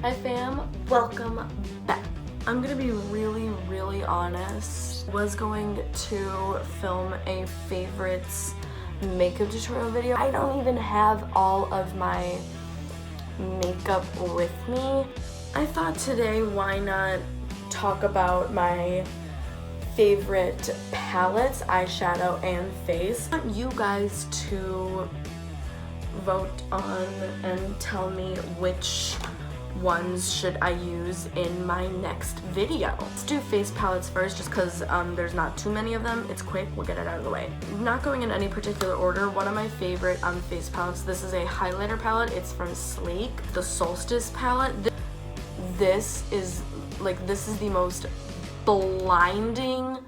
Hi fam, welcome back. I'm gonna be really honest. I was going to film a favorites makeup tutorial video. I don't even have all of my makeup with me. I thought today, why not talk about my favorite palettes, eyeshadow and face. I want you guys to vote on and tell me which ones should I use in my next video. Let's do face palettes first, just because there's not too many of them. It's quick, we'll get it out of the way. Not going in any particular order, one of my favorite face palettes, this is a highlighter palette. It's from Sleek, the Solstice palette. This is the most blinding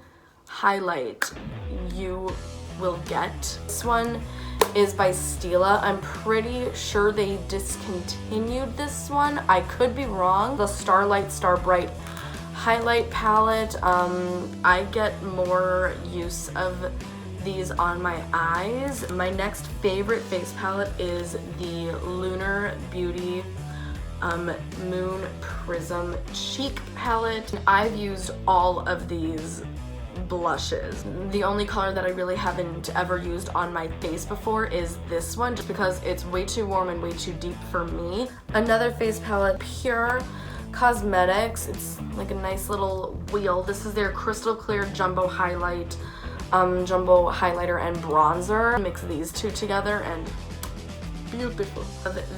highlight you will get. This one is by Stila. I'm pretty sure they discontinued this one. I could be wrong. The Starlight Starbright highlight palette. I get more use of these on my eyes. My next favorite face palette is the Lunar Beauty Moon Prism Cheek palette. I've used all of these blushes. The only color that I really haven't ever used on my face before is this one, just because it's way too warm and way too deep for me. Another face palette, Pure Cosmetics. It's like a nice little wheel. This is their Crystal Clear Jumbo Highlight, Jumbo Highlighter and Bronzer. Mix these two together and beautiful.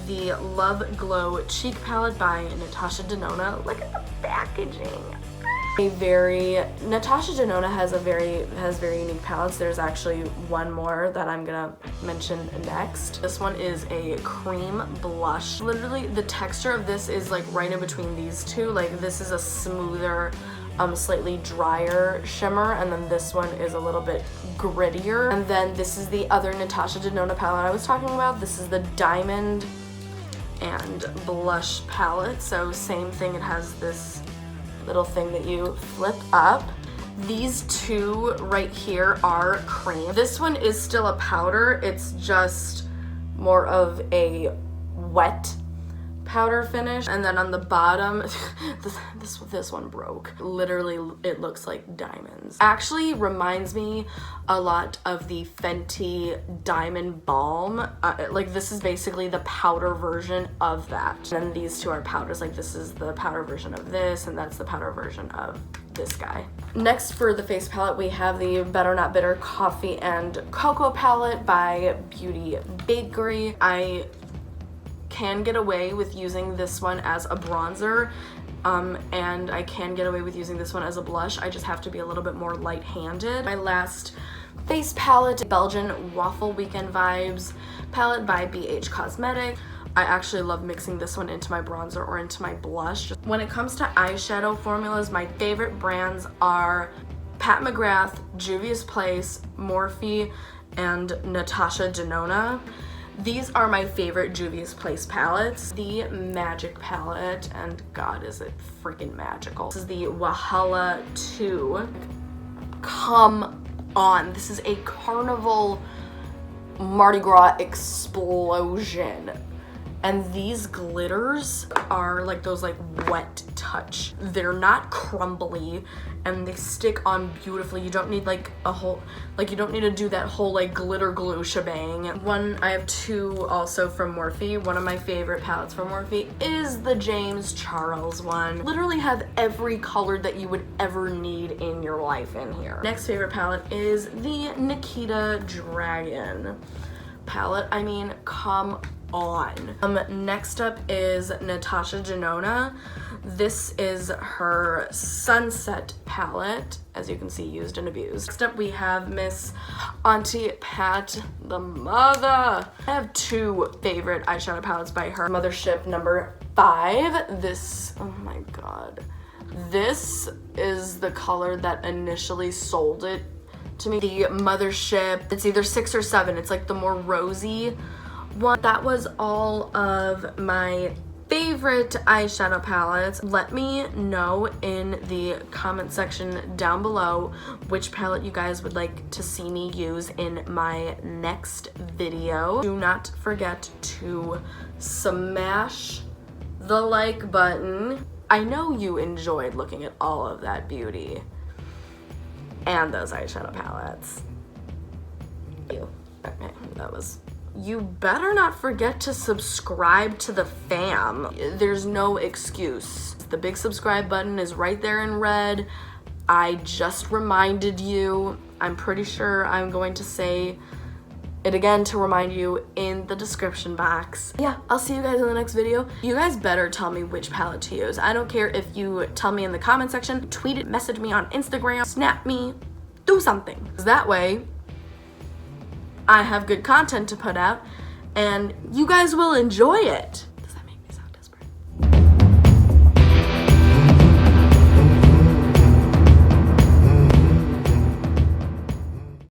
The Love Glow Cheek Palette by Natasha Denona. Look at the packaging. Natasha Denona has very unique palettes. There's actually one more that I'm gonna mention next. This one is a cream blush. Literally, the texture of this is like right in between these two. Like, this is a smoother, slightly drier shimmer, and then this one is a little bit grittier. And then this is the other Natasha Denona palette I was talking about. This is the Diamond and Blush palette. So same thing, it has this little thing that you flip up. These two right here are cream. This one is still a powder. It's just more of a wet powder finish. And then on the bottom, this one broke. Literally, it looks like diamonds. Actually reminds me a lot of the Fenty Diamond Balm. Like, this is basically the powder version of that. And these two are powders. Like, this is the powder version of this, and that's the powder version of this guy. Next, for the face palette, we have the Better Not Bitter Coffee and Cocoa palette by Beauty Bakery. I can get away with using this one as a bronzer, and I can get away with using this one as a blush. I just have to be a little bit more light-handed. My last face palette, Belgian Waffle Weekend Vibes palette by BH Cosmetics. I actually love mixing this one into my bronzer or into my blush. When it comes to eyeshadow formulas, my favorite brands are Pat McGrath, Juvia's Place, Morphe, and Natasha Denona. These are my favorite Juvia's Place palettes. The Magic palette, and God, is it freaking magical. This is the Wahala 2. Come on, this is a carnival Mardi Gras explosion. And these glitters are like those like wet touch. They're not crumbly and they stick on beautifully. You don't need like a whole, like you don't need to do that whole like glitter glue shebang. I have two also from Morphe. One of my favorite palettes from Morphe is the James Charles one. Literally have every color that you would ever need in your life in here. Next favorite palette is the Nikita Dragon palette. I mean, come on. Next up is Natasha Denona. This is her Sunset palette, as you can see, used and abused. Next up we have Miss Auntie Pat the Mother. I have two favorite eyeshadow palettes by her. Mothership number 5. This, oh my god. This is the color that initially sold it to me. The Mothership, it's either 6 or 7. It's like the more rosy one. That was all of my favorite eyeshadow palettes. Let me know in the comment section down below which palette you guys would like to see me use in my next video. Do not forget to smash the like button. I know you enjoyed looking at all of that beauty and those eyeshadow palettes. Okay, that was... You better not forget to subscribe to the fam. There's no excuse. The big subscribe button is right there in red. I just reminded you. I'm pretty sure I'm going to say it again to remind you in the description box. Yeah, I'll see you guys in the next video. You guys better tell me which palette to use. I don't care if you tell me in the comment section, tweet it, message me on Instagram, snap me, do something. That way, I have good content to put out and you guys will enjoy it.